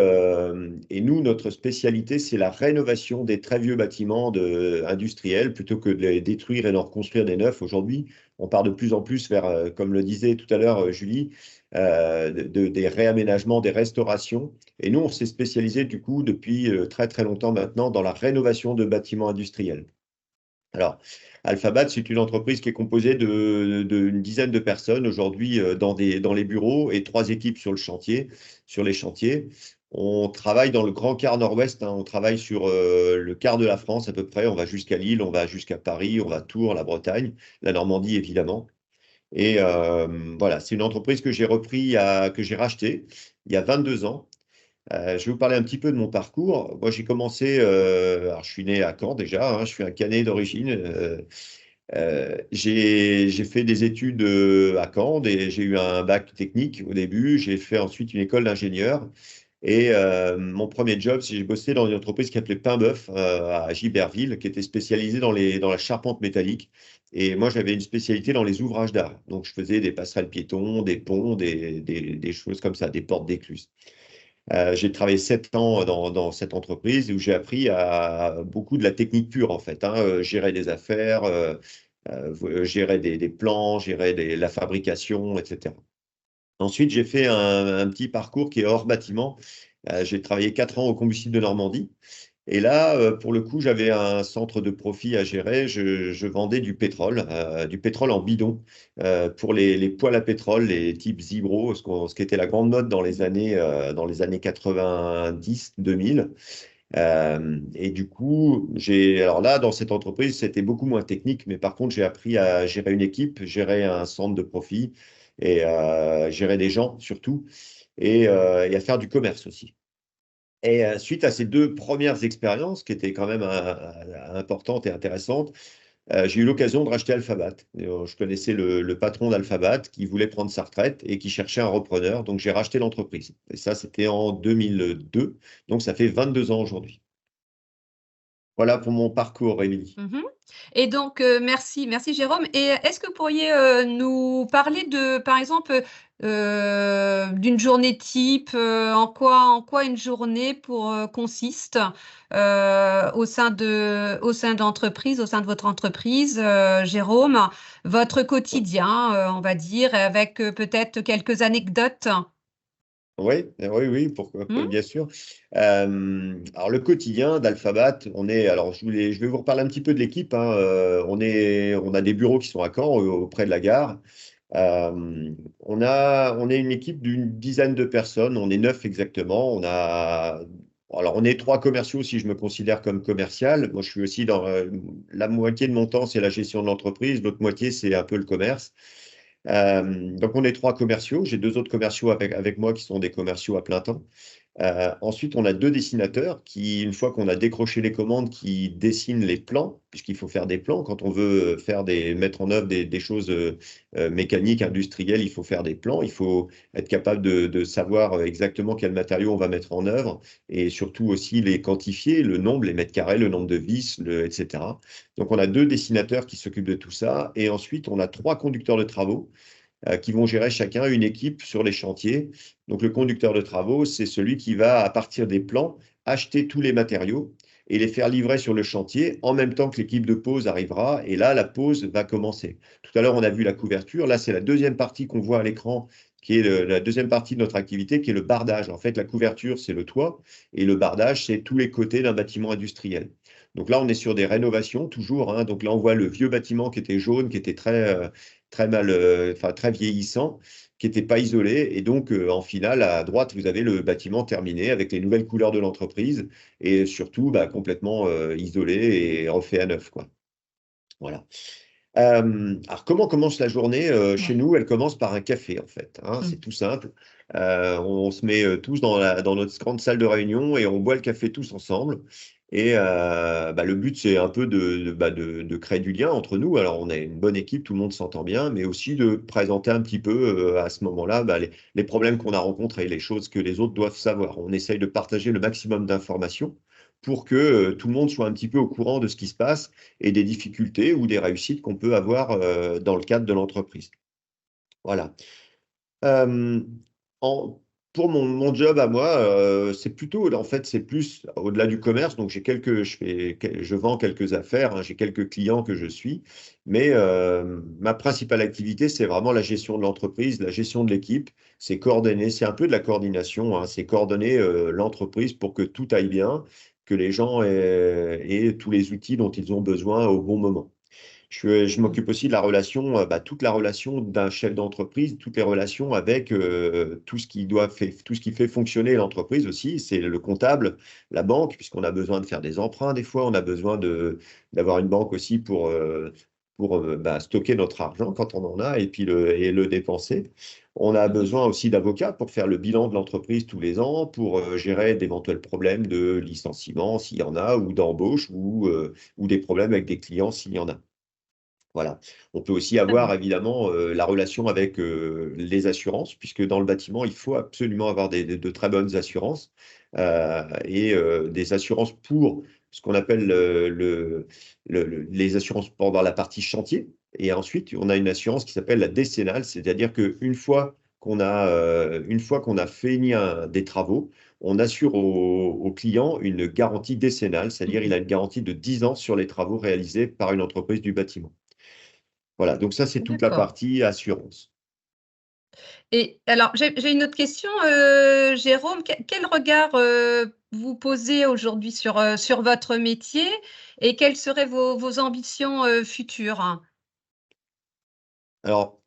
nous, notre spécialité, c'est la rénovation des très vieux bâtiments industriels plutôt que de les détruire et d'en reconstruire des neufs. Aujourd'hui, on part de plus en plus vers, comme le disait tout à l'heure Julie, des réaménagements, des restaurations. Et nous, on s'est spécialisé du coup depuis très très longtemps maintenant dans la rénovation de bâtiments industriels. Alors, Alphabat, c'est une entreprise qui est composée d'une dizaine de personnes aujourd'hui dans les bureaux et 3 équipes sur les chantiers. On travaille dans le grand quart nord-ouest, hein, on travaille sur le quart de la France à peu près. On va jusqu'à Lille, on va jusqu'à Paris, on va à Tours, la Bretagne, la Normandie évidemment. Et voilà, c'est une entreprise que j'ai rachetée il y a 22 ans. Je vais vous parler un petit peu de mon parcours. Moi, j'ai commencé, alors je suis né à Caen déjà, hein, je suis un Canet d'origine. J'ai fait des études à Caen, j'ai eu un bac technique au début, j'ai fait ensuite une école d'ingénieur. Et mon premier job, c'est j'ai bossé dans une entreprise qui s'appelait Paimboeuf à Giberville, qui était spécialisée dans la charpente métallique. Et moi, j'avais une spécialité dans les ouvrages d'art. Donc, je faisais des passerelles piétons, des ponts, des choses comme ça, des portes d'écluses. J'ai travaillé 7 ans dans cette entreprise où j'ai appris à beaucoup de la technique pure, en fait, hein, gérer des affaires, gérer des plans, gérer la fabrication, etc. Ensuite, j'ai fait un petit parcours qui est hors bâtiment. J'ai travaillé 4 ans au combustible de Normandie. Et là, pour le coup, j'avais un centre de profit à gérer. Je vendais du pétrole en bidon pour les poêles à pétrole, les types Zibro, ce qui était la grande mode dans les années 90-2000. Et du coup, alors là, dans cette entreprise, c'était beaucoup moins technique, mais par contre, j'ai appris à gérer une équipe, gérer un centre de profit et gérer des gens surtout, et à faire du commerce aussi. Et suite à ces 2 premières expériences, qui étaient quand même importantes et intéressantes, j'ai eu l'occasion de racheter Alphabat. Je connaissais le patron d'Alphabat qui voulait prendre sa retraite et qui cherchait un repreneur. Donc, j'ai racheté l'entreprise. Et ça, c'était en 2002. Donc, ça fait 22 ans aujourd'hui. Voilà pour mon parcours, Émilie. Et donc, merci Jérôme. Et est-ce que vous pourriez nous parler par exemple, d'une journée type, en quoi une journée consiste au sein d'entreprise, au sein de votre entreprise, Jérôme, votre quotidien, on va dire, avec peut-être quelques anecdotes. Oui, pourquoi, bien sûr. Alors, le quotidien d'Alphabat, alors je vais vous reparler un petit peu de l'équipe, hein. On a des bureaux qui sont à Caen, auprès de la gare. On est une équipe d'une dizaine de personnes, on est 9 exactement. Alors, on est 3 commerciaux si je me considère comme commercial. Moi, je suis aussi la moitié de mon temps, c'est la gestion de l'entreprise, l'autre moitié, c'est un peu le commerce. Donc, on est 3 commerciaux. J'ai 2 autres commerciaux avec moi qui sont des commerciaux à plein temps. Ensuite, on a 2 dessinateurs qui, une fois qu'on a décroché les commandes, qui dessinent les plans, puisqu'il faut faire des plans. Quand on veut mettre en œuvre des choses mécaniques, industrielles, il faut faire des plans. Il faut être capable de savoir exactement quel matériau on va mettre en œuvre et surtout aussi les quantifier, le nombre, les mètres carrés, le nombre de vis, etc. Donc, on a 2 dessinateurs qui s'occupent de tout ça. Et ensuite, on a 3 conducteurs de travaux qui vont gérer chacun une équipe sur les chantiers. Donc, le conducteur de travaux, c'est celui qui va, à partir des plans, acheter tous les matériaux et les faire livrer sur le chantier en même temps que l'équipe de pose arrivera. Et là, la pose va commencer. Tout à l'heure, on a vu la couverture. Là, c'est la deuxième partie qu'on voit à l'écran, qui est la deuxième partie de notre activité, qui est le bardage. En fait, la couverture, c'est le toit, et le bardage, c'est tous les côtés d'un bâtiment industriel. Donc là, on est sur des rénovations, toujours, hein. Donc là, on voit le vieux bâtiment qui était jaune, qui était très mal, enfin très vieillissant, qui n'était pas isolé. Et donc, en finale, à droite, vous avez le bâtiment terminé avec les nouvelles couleurs de l'entreprise et surtout complètement isolé et refait à neuf, quoi. Voilà. Alors, comment commence la journée chez nous? Elle commence par un café, en fait, hein. C'est tout simple. On se met tous dans notre grande salle de réunion et on boit le café tous ensemble. Et le but, c'est un peu de créer du lien entre nous. Alors, on est une bonne équipe, tout le monde s'entend bien, mais aussi de présenter un petit peu à ce moment-là les problèmes qu'on a rencontrés, les choses que les autres doivent savoir. On essaye de partager le maximum d'informations pour que tout le monde soit un petit peu au courant de ce qui se passe et des difficultés ou des réussites qu'on peut avoir dans le cadre de l'entreprise. Voilà. Euh, en- pour mon job à moi, c'est plutôt, en fait, c'est plus au-delà du commerce. Donc, je vends quelques affaires, hein, j'ai quelques clients que je suis, mais ma principale activité, c'est vraiment la gestion de l'entreprise, la gestion de l'équipe. C'est coordonner, c'est un peu de la coordination, hein, c'est coordonner l'entreprise pour que tout aille bien, que les gens aient tous les outils dont ils ont besoin au bon moment. Je m'occupe aussi de la relation, toute la relation d'un chef d'entreprise, toutes les relations avec tout ce tout ce qui fait fonctionner l'entreprise aussi. C'est le comptable, la banque, puisqu'on a besoin de faire des emprunts des fois, on a besoin d'avoir une banque aussi pour stocker notre argent quand on en a et le dépenser. On a besoin aussi d'avocats pour faire le bilan de l'entreprise tous les ans, pour gérer d'éventuels problèmes de licenciement s'il y en a, ou d'embauche, ou des problèmes avec des clients s'il y en a. Voilà. On peut aussi Très bien. avoir évidemment la relation avec les assurances, puisque dans le bâtiment, il faut absolument avoir de très bonnes assurances et des assurances pour ce qu'on appelle les assurances pendant la partie chantier. Et ensuite, on a une assurance qui s'appelle la décennale, c'est-à-dire une fois qu'on a fini des travaux, on assure au client une garantie décennale, c'est-à-dire il a une garantie de 10 ans sur les travaux réalisés par une entreprise du bâtiment. Voilà, donc ça, c'est toute la D'accord. partie assurance. Et alors, j'ai une autre question, Jérôme. Quel regard vous posez aujourd'hui sur votre métier et quelles seraient vos ambitions futures? Alors,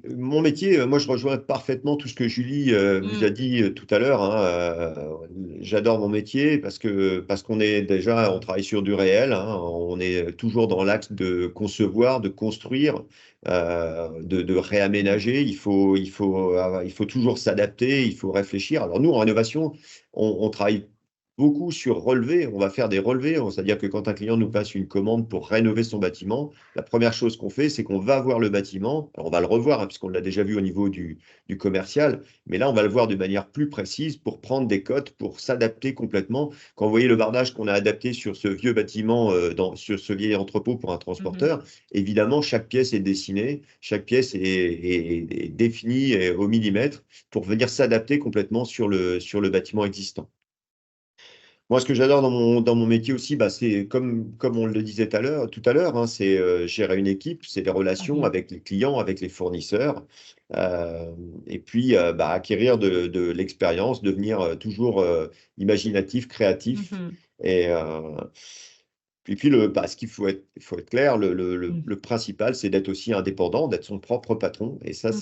mon métier, moi, je rejoins parfaitement tout ce que Julie vous a Mm. dit tout à l'heure, hein. J'adore mon métier parce qu'on est déjà, on travaille sur du réel, hein. On est toujours dans l'axe de concevoir, de construire, de réaménager. Il faut toujours s'adapter, il faut réfléchir. Alors nous, en rénovation, on travaille beaucoup sur relevé. On va faire des relevés, c'est-à-dire que quand un client nous passe une commande pour rénover son bâtiment, la première chose qu'on fait, c'est qu'on va voir le bâtiment. Alors, on va le revoir, hein, puisqu'on l'a déjà vu au niveau du commercial, mais là, on va le voir de manière plus précise pour prendre des cotes, pour s'adapter complètement. Quand vous voyez le bardage qu'on a adapté sur ce vieux bâtiment, sur ce vieil entrepôt pour un Mhm. transporteur, évidemment, chaque pièce est dessinée, chaque pièce est définie au millimètre pour venir s'adapter complètement sur le bâtiment existant. Moi, ce que j'adore dans mon métier aussi, c'est comme on le disait tout à l'heure, hein, c'est gérer une équipe, c'est les relations Mhm. avec les clients, avec les fournisseurs, euh, et puis acquérir de l'expérience, devenir toujours imaginatif, créatif. Mhm. Et puis ce qu'il faut être clair, Mhm. le principal, c'est d'être aussi indépendant, d'être son propre patron. Et ça, Mhm.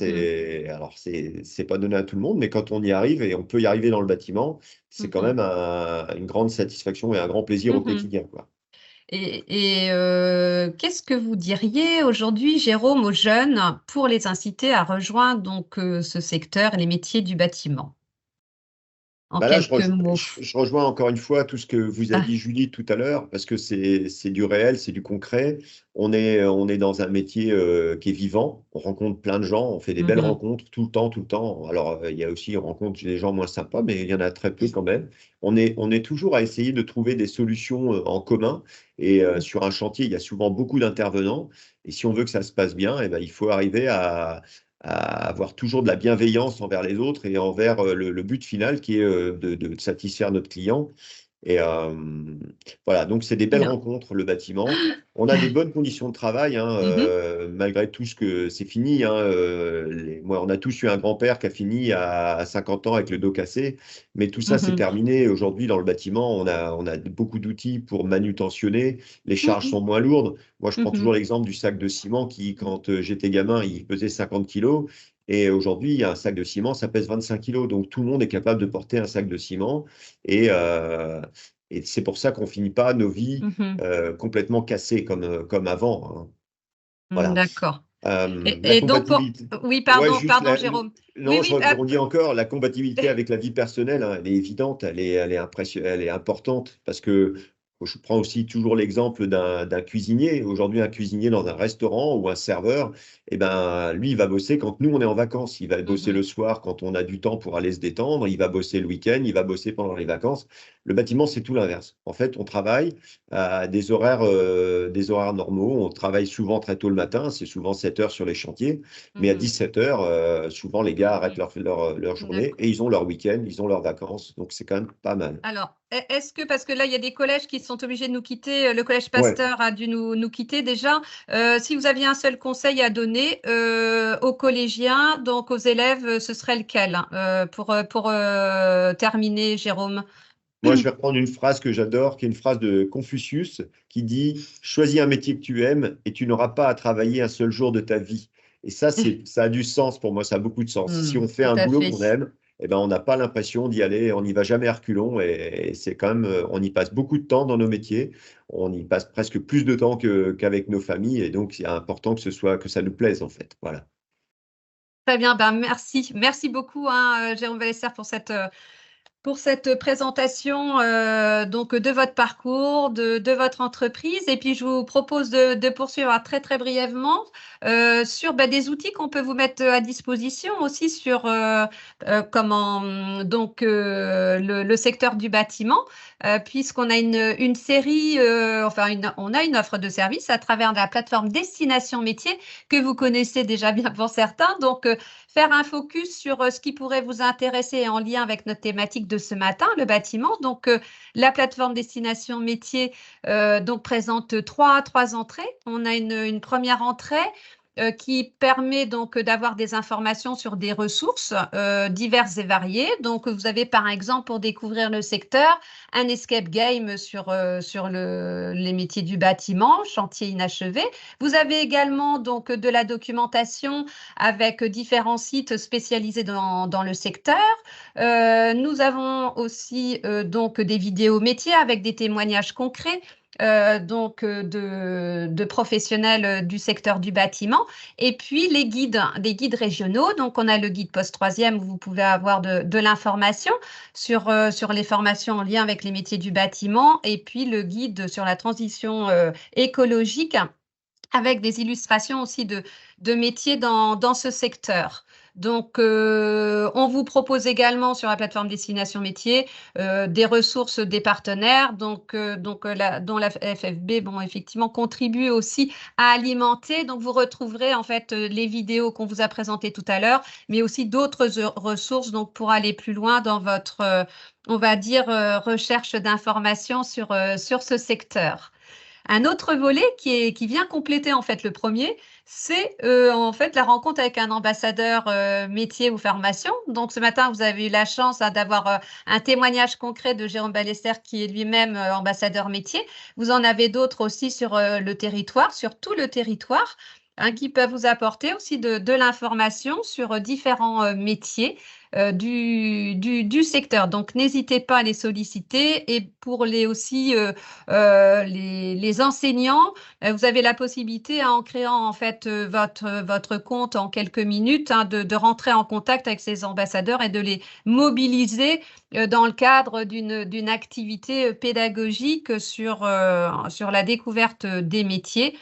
c'est pas donné à tout le monde, mais quand on y arrive, et on peut y arriver dans le bâtiment, c'est quand Mhm. même une grande satisfaction et un grand plaisir au Mhm. quotidien, quoi. Et qu'est-ce que vous diriez aujourd'hui, Jérôme, aux jeunes pour les inciter à rejoindre donc ce secteur, les métiers du bâtiment, en Là, quelques mots? je rejoins encore une fois tout ce que vous a Ah, dit Julie tout à l'heure, parce que c'est du réel, c'est du concret. On est dans un métier qui est vivant. On rencontre plein de gens, on fait des belles mhm. rencontres tout le temps, tout le temps. Alors, il y a aussi, on rencontre des gens moins sympas, mais il y en a très peu quand même. On est toujours à essayer de trouver des solutions en commun. Et sur un chantier, il y a souvent beaucoup d'intervenants. Et si on veut que ça se passe bien, eh ben, il faut arriver à avoir toujours de la bienveillance envers les autres et envers le but final qui est de satisfaire notre client. Et voilà, donc c'est des belles Bien. rencontres, le bâtiment. On a des bonnes conditions de travail, hein, malgré tout ce que c'est fini. Hein, moi, on a tous eu un grand-père qui a fini à 50 ans avec le dos cassé, mais tout ça, c'est terminé. Aujourd'hui, dans le bâtiment, on a beaucoup d'outils pour manutentionner. Les charges sont moins lourdes. Moi, je prends toujours l'exemple du sac de ciment qui, quand j'étais gamin, il pesait 50 kilos. Et aujourd'hui, un sac de ciment, ça pèse 25 kilos. Donc, tout le monde est capable de porter un sac de ciment. Et c'est pour ça qu'on finit pas nos vies complètement cassées comme avant. Hein. Voilà. D'accord. La Et donc, compatibilité. oui, Ouais, pardon, Jérôme. Non, Oui, je oui, rebondis encore. La compatibilité avec la vie personnelle, hein, elle est évidente, elle est elle est importante parce que je prends aussi toujours l'exemple d'un cuisinier. Aujourd'hui, un cuisinier dans un restaurant ou un serveur, eh ben, lui, il va bosser quand nous, on est en vacances. Il va bosser le soir quand on a du temps pour aller se détendre. Il va bosser le week-end. Il va bosser pendant les vacances. Le bâtiment, c'est tout l'inverse. En fait, on travaille à des horaires normaux. On travaille souvent très tôt le matin. C'est souvent 7 heures sur les chantiers. Mais à 17 heures, souvent, les gars arrêtent leur journée et ils ont leur week-end, ils ont leurs vacances. Donc, c'est quand même pas mal. Alors, est-ce que, parce que là, il y a des collèges qui sont obligés de nous quitter, le collège Ouais. Pasteur a dû nous quitter déjà. Si vous aviez un seul conseil à donner aux collégiens, donc aux élèves, ce serait lequel pour terminer, Jérôme? Moi, je vais reprendre une phrase que j'adore, qui est une phrase de Confucius, qui dit « Choisis un métier que tu aimes et tu n'auras pas à travailler un seul jour de ta vie ». Et ça, ça a du sens pour moi, ça a beaucoup de sens. Si on fait Tout un à boulot fait. qu'on aime, eh ben, on n'a pas l'impression d'y aller, on n'y va jamais à reculons et c'est quand même, on y passe beaucoup de temps dans nos métiers, on y passe presque plus de temps qu'avec nos familles et donc c'est important que ça nous plaise en fait. Voilà. Très bien, ben merci. Merci beaucoup, hein, Jérôme Ballester, pour cette présentation donc de votre parcours, de votre entreprise. Et puis, je vous propose de poursuivre très, très brièvement sur des outils qu'on peut vous mettre à disposition aussi sur le secteur du bâtiment, puisqu'on a une série, on a une offre de service à travers la plateforme Destination Métier que vous connaissez déjà bien pour certains. Donc, faire un focus sur ce qui pourrait vous intéresser en lien avec notre thématique de ce matin, le bâtiment. Donc, la plateforme Destination Métier donc présente trois entrées. On a une première entrée qui permet donc d'avoir des informations sur des ressources diverses et variées. Donc, vous avez par exemple, pour découvrir le secteur, un escape game sur les métiers du bâtiment, chantier inachevé. Vous avez également donc de la documentation avec différents sites spécialisés dans le secteur. Nous avons aussi donc des vidéos métiers avec des témoignages concrets. De professionnels du secteur du bâtiment, et puis des guides régionaux. Donc, on a le guide post-troisième où vous pouvez avoir de l'information sur les formations en lien avec les métiers du bâtiment, et puis le guide sur la transition écologique avec des illustrations aussi de métiers dans ce secteur. Donc, on vous propose également sur la plateforme Destination Métier des ressources des partenaires, dont la FFB, effectivement, contribue aussi à alimenter. Donc, vous retrouverez en fait les vidéos qu'on vous a présentées tout à l'heure, mais aussi d'autres ressources donc pour aller plus loin dans votre, on va dire, recherche d'informations sur ce secteur. Un autre volet qui vient compléter en fait le premier, c'est en fait la rencontre avec un ambassadeur métier ou formation. Donc ce matin, vous avez eu la chance d'avoir un témoignage concret de Jérôme Ballester qui est lui-même ambassadeur métier. Vous en avez d'autres aussi sur le territoire, sur tout le territoire, hein, qui peuvent vous apporter aussi de l'information sur différents métiers du secteur. Donc, n'hésitez pas à les solliciter. Et pour les enseignants, vous avez la possibilité, en créant en fait votre compte en quelques minutes, hein, de rentrer en contact avec ces ambassadeurs et de les mobiliser dans le cadre d'une activité pédagogique sur la découverte des métiers.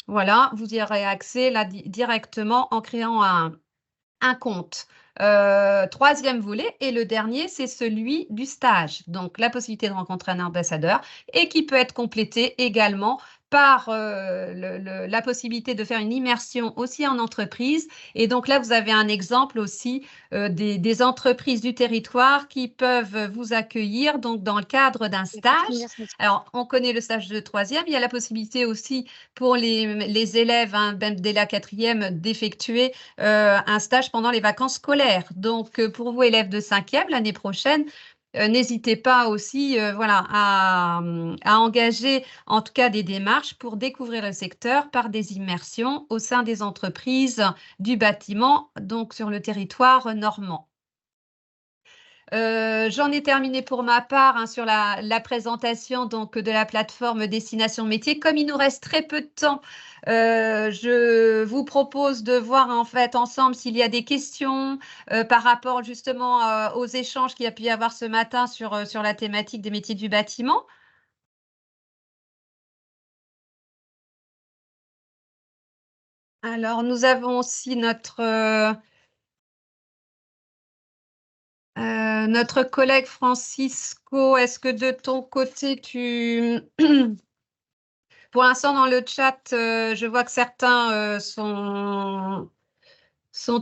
Voilà, vous y aurez accès là directement en créant un compte. Troisième volet, et le dernier, c'est celui du stage. Donc, la possibilité de rencontrer un ambassadeur et qui peut être complété également par la possibilité de faire une immersion aussi en entreprise. Et donc là, vous avez un exemple aussi des entreprises du territoire qui peuvent vous accueillir donc dans le cadre d'un stage. Alors, on connaît le stage de 3e. Il y a la possibilité aussi pour les élèves, hein, même dès la 4e, d'effectuer un stage pendant les vacances scolaires. Donc, pour vous, élèves de 5e, l'année prochaine, n'hésitez pas aussi voilà, à engager en tout cas des démarches pour découvrir le secteur par des immersions au sein des entreprises du bâtiment, donc sur le territoire normand. J'en ai terminé pour ma part hein, sur la présentation donc, de la plateforme Destination Métier. Comme il nous reste très peu de temps, je vous propose de voir en fait ensemble s'il y a des questions par rapport justement aux échanges qu'il y a pu y avoir ce matin sur la thématique des métiers du bâtiment. Alors, nous avons aussi notre collègue Francisco. Est-ce que de ton côté, Pour l'instant, dans le chat, je vois que certains sont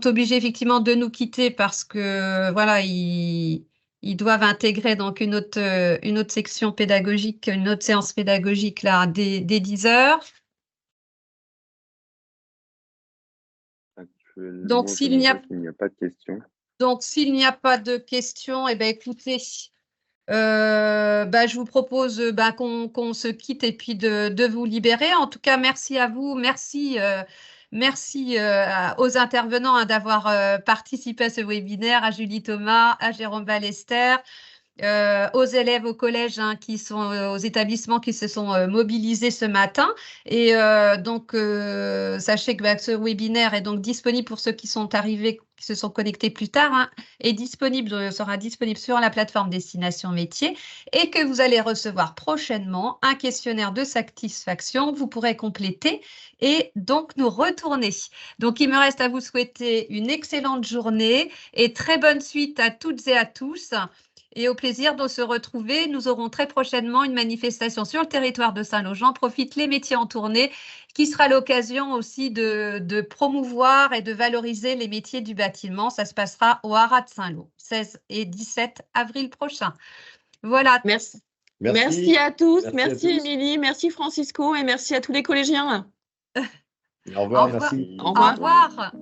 obligés effectivement de nous quitter parce que voilà, ils doivent intégrer donc une autre section pédagogique, une autre séance pédagogique là dès 10 heures. Donc s'il n'y a pas de questions. Donc s'il n'y a pas de questions, eh bien écoutez, je vous propose qu'on se quitte et puis de vous libérer. En tout cas, merci à vous, merci aux intervenants hein, d'avoir participé à ce webinaire, à Julie Thomas, à Jérôme Ballester, aux élèves au collège hein, qui sont aux établissements qui se sont mobilisés ce matin. Et donc, sachez que ce webinaire est donc disponible pour ceux qui sont arrivés, qui se sont connectés plus tard, hein, sera disponible sur la plateforme Destination Métier et que vous allez recevoir prochainement un questionnaire de satisfaction. Vous pourrez compléter et donc nous retourner. Donc, il me reste à vous souhaiter une excellente journée et très bonne suite à toutes et à tous. Et au plaisir de se retrouver. Nous aurons très prochainement une manifestation sur le territoire de Saint-Lô. Profite les métiers en tournée, qui sera l'occasion aussi de promouvoir et de valoriser les métiers du bâtiment. Ça se passera au Haras de Saint-Lô, 16 et 17 avril prochain. Voilà. Merci. Merci à tous. Merci Émilie, merci Francisco et merci à tous les collégiens. Au revoir, merci. Au revoir.